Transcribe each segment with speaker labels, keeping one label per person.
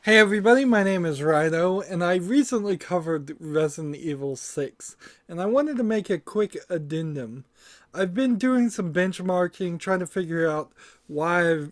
Speaker 1: Hey everybody, my name is Rydo, and I recently covered Resident Evil 6, and I wanted to make a quick addendum. I've been doing some benchmarking, trying to figure out why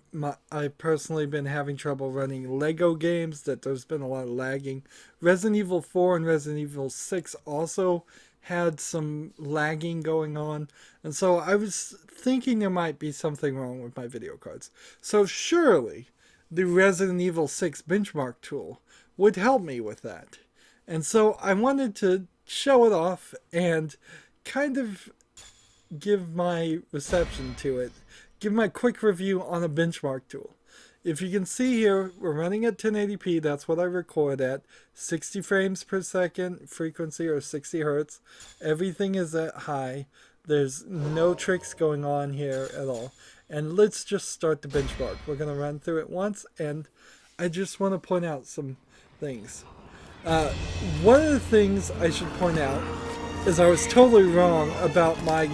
Speaker 1: I've personally been having trouble running Lego games, that there's been a lot of lagging. Resident Evil 4 and Resident Evil 6 also had some lagging going on, and so I was thinking there might be something wrong with my video cards. So surely the Resident Evil 6 benchmark tool would help me with that. And so I wanted to show it off and kind of give my reception to it, give my quick review on a benchmark tool. If you can see here, we're running at 1080p, that's what I record at, 60 frames per second frequency or 60 hertz. Everything is at high. There's no tricks going on here at all. And let's just start the benchmark. We're going to run through it once, and I just want to point out some things. One of the things I should point out is I was totally wrong about my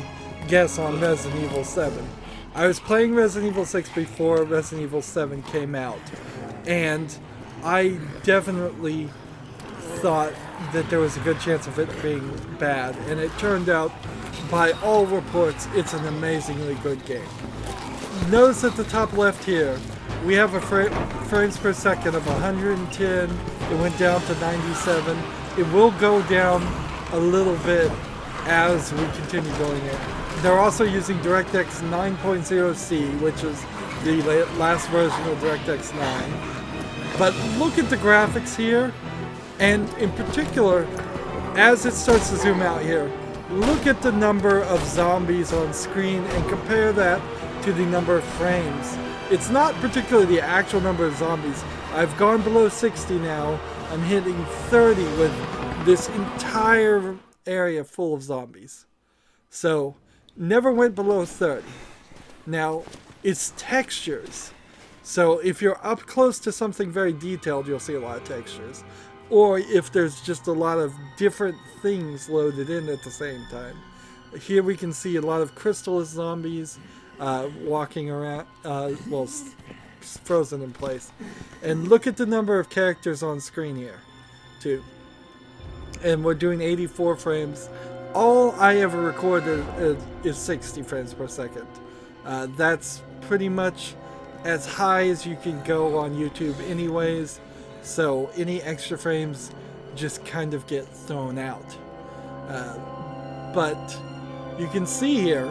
Speaker 1: guess on Resident Evil 7. I was playing Resident Evil 6 before Resident Evil 7 came out, and I definitely thought that there was a good chance of it being bad, and it turned out, by all reports, it's an amazingly good game. Notice at the top left here, we have a frames per second of 110. It went down to 97. It will go down a little bit as we continue going in. They're also using DirectX 9.0C, which is the last version of DirectX 9. But look at the graphics here, and in particular, as it starts to zoom out here, look at the number of zombies on screen and compare that to the number of frames. It's not particularly the actual number of zombies. I've gone below 60 now. I'm hitting 30 with this entire area full of zombies. So, never went below 30. Now, it's textures. So if you're up close to something very detailed, you'll see a lot of textures. Or if there's just a lot of different things loaded in at the same time. Here we can see a lot of crystallis zombies walking around, frozen in place. And look at the number of characters on screen here, too. And we're doing 84 frames. All I ever recorded is 60 frames per second. That's pretty much as high as you can go on YouTube anyways. So any extra frames just kind of get thrown out. But you can see here,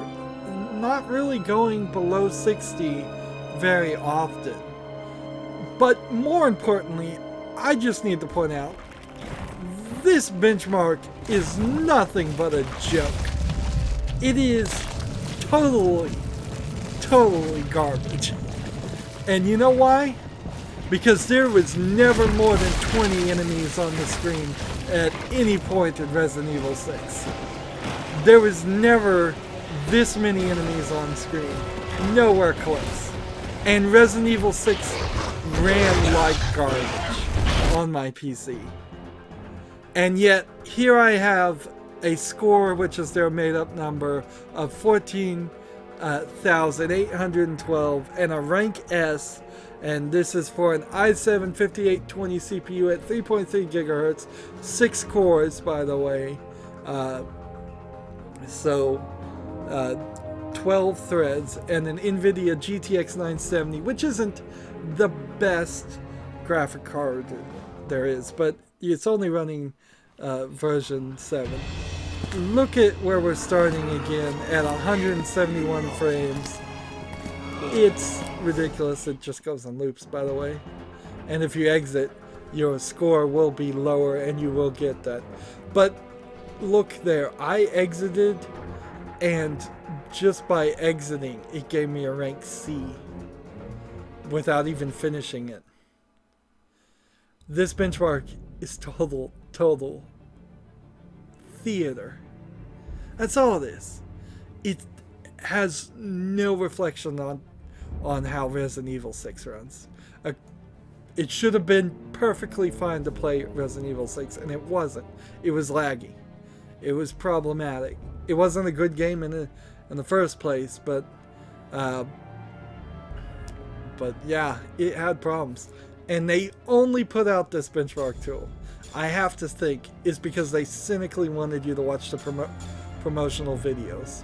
Speaker 1: not really going below 60 very often. But more importantly, I just need to point out, this benchmark is nothing but a joke. It is totally garbage. And you know why? Because there was never more than 20 enemies on the screen at any point in Resident Evil 6. There was never this many enemies on screen. Nowhere close. And Resident Evil 6 ran like garbage on my PC. And yet, here I have a score, which is their made-up number, of 14,812 and a rank S. And this is for an i7-5820 CPU at 3.3 gigahertz, 6 cores, by the way. 12 threads, and an NVIDIA GTX 970, which isn't the best graphic card there is, but it's only running version 7. Look at where we're starting again at 171 frames. It's ridiculous. It just goes on loops, by the way. And if you exit, your score will be lower and you will get that. But look there, I exited, and just by exiting, it gave me a rank C without even finishing it. This benchmark is total theater. That's all it is. It has no reflection on how Resident Evil 6 runs. It should have been perfectly fine to play Resident Evil 6, and it wasn't. It was laggy. It was problematic. It wasn't a good game in the first place, but yeah, it had problems. And they only put out this benchmark tool, I have to think, is because they cynically wanted you to watch the promotional videos.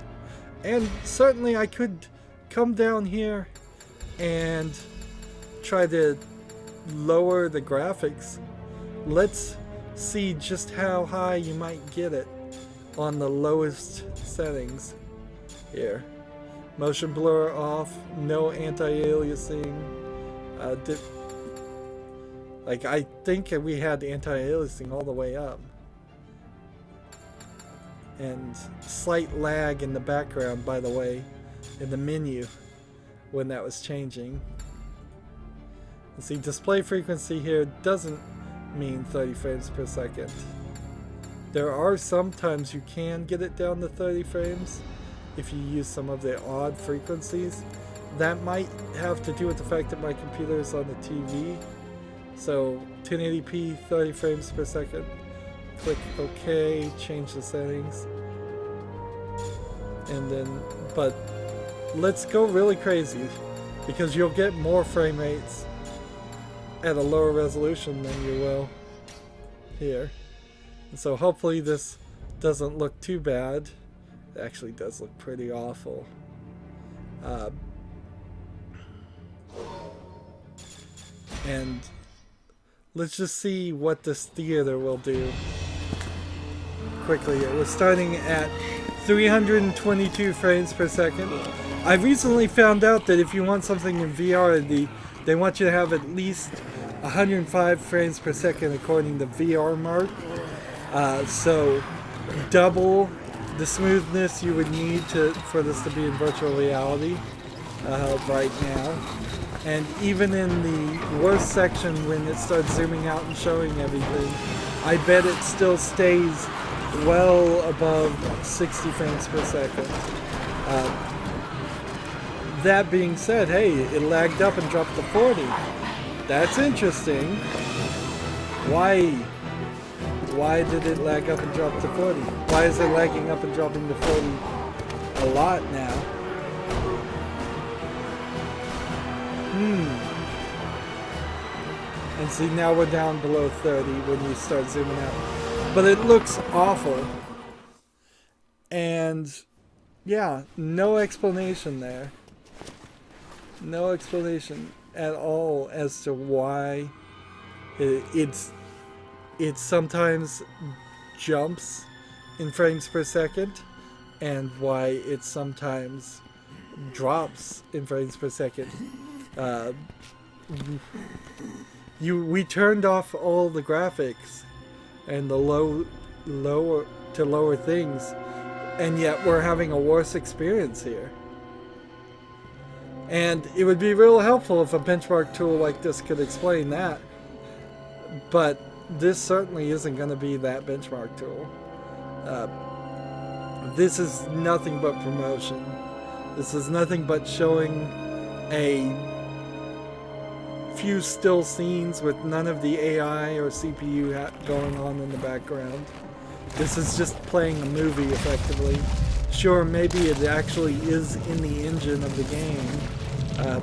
Speaker 1: And certainly I could come down here and try to lower the graphics. Let's see just how high you might get it on the lowest settings here. Motion blur off, no anti-aliasing. Like, I think we had anti-aliasing all the way up. And slight lag in the background, by the way, in the menu when that was changing. And see, display frequency here doesn't mean 30 frames per second. There are some times you can get it down to 30 frames if you use some of the odd frequencies. That might have to do with the fact that my computer is on the TV. So 1080p, 30 frames per second. Click OK, change the settings. And then, but let's go really crazy, because you'll get more frame rates at a lower resolution than you will here. And so hopefully this doesn't look too bad. It actually does look pretty awful. And let's just see what this theater will do quickly. It was starting at 322 frames per second. I recently found out that if you want something in VR, they want you to have at least 105 frames per second according to VR Mark. So double the smoothness you would need for this to be in virtual reality right now. And even in the worst section, when it starts zooming out and showing everything, I bet it still stays well above 60 frames per second. That being said, hey, it lagged up and dropped to 40. That's interesting. Why did it lag up and drop to 40? Why is it lagging up and dropping to 40 a lot now? And see, now we're down below 30 when you start zooming out. But it looks awful. And yeah, no explanation there. No explanation at all as to why it sometimes jumps in frames per second and why it sometimes drops in frames per second. We turned off all the graphics and the lower things, and yet we're having a worse experience here. And it would be real helpful if a benchmark tool like this could explain that, but this certainly isn't going to be that benchmark tool. This is nothing but promotion. This is nothing but showing a few still scenes with none of the AI or CPU going on in the background. This is just playing a movie effectively. Sure, maybe it actually is in the engine of the game.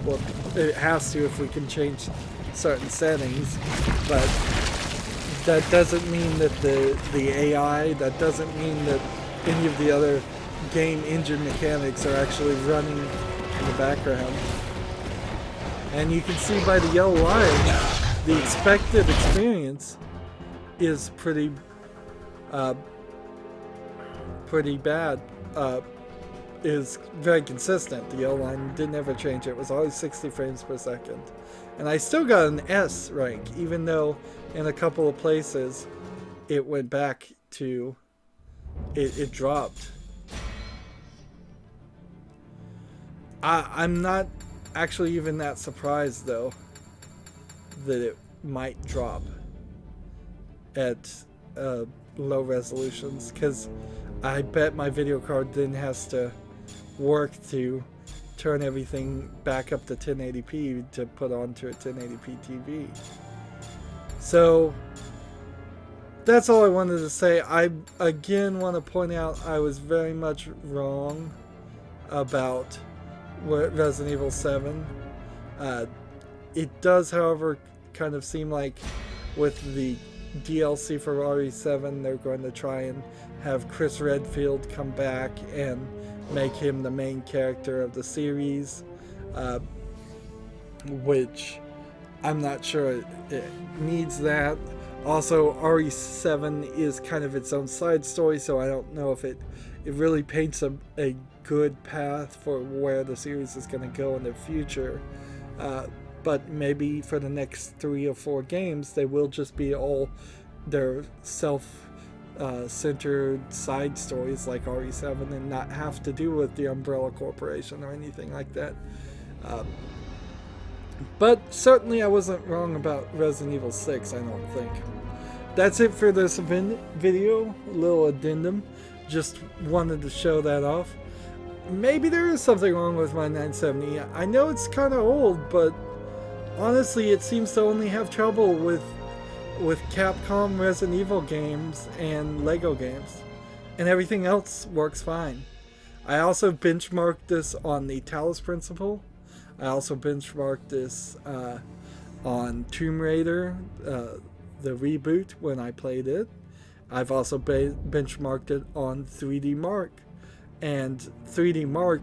Speaker 1: Well, it has to if we can change certain settings, but that doesn't mean that the AI, that doesn't mean that any of the other game engine mechanics are actually running in the background. And you can see by the yellow line, the expected experience is pretty bad. Is very consistent. The yellow line didn't ever change. It was always 60 frames per second. And I still got an S rank, even though in a couple of places it went back to, it dropped. I'm not actually even that surprised though that it might drop at low resolutions, because I bet my video card then has to work to turn everything back up to 1080p to put onto a 1080p TV. So that's all I wanted to say. I again want to point out I was very much wrong about Resident Evil 7. It does, however, kind of seem like with the DLC for RE7, they're going to try and have Chris Redfield come back and make him the main character of the series, which I'm not sure it needs that. Also, RE7 is kind of its own side story, so I don't know if it really paints a good path for where the series is going to go in the future. But maybe for the next 3 or 4 games, they will just be all their self-centered side stories like RE7 and not have to do with the Umbrella Corporation or anything like that. But certainly I wasn't wrong about Resident Evil 6, I don't think. That's it for this video, a little addendum. Just wanted to show that off. Maybe there is something wrong with my 970. I know it's kind of old, but honestly it seems to only have trouble with Capcom Resident Evil games and Lego games. And everything else works fine. I also benchmarked this on the Talos Principle. I also benchmarked this on Tomb Raider, the reboot, when I played it. I've also benchmarked it on 3D Mark. And 3D Mark,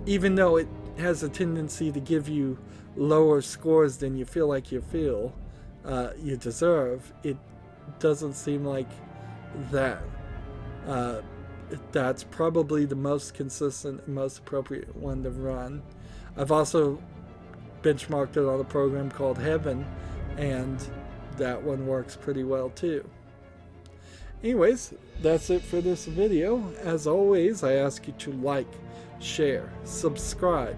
Speaker 1: even though it has a tendency to give you lower scores than you feel like you deserve, it doesn't seem like that. That's probably the most consistent and most appropriate one to run. I've also benchmarked it on a program called Heaven, and that one works pretty well too. Anyways, that's it for this video. As always, I ask you to like, share, subscribe,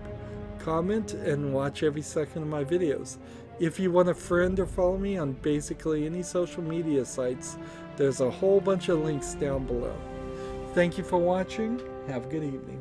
Speaker 1: comment, and watch every second of my videos. If you want to friend or follow me on basically any social media sites, there's a whole bunch of links down below. Thank you for watching. Have a good evening.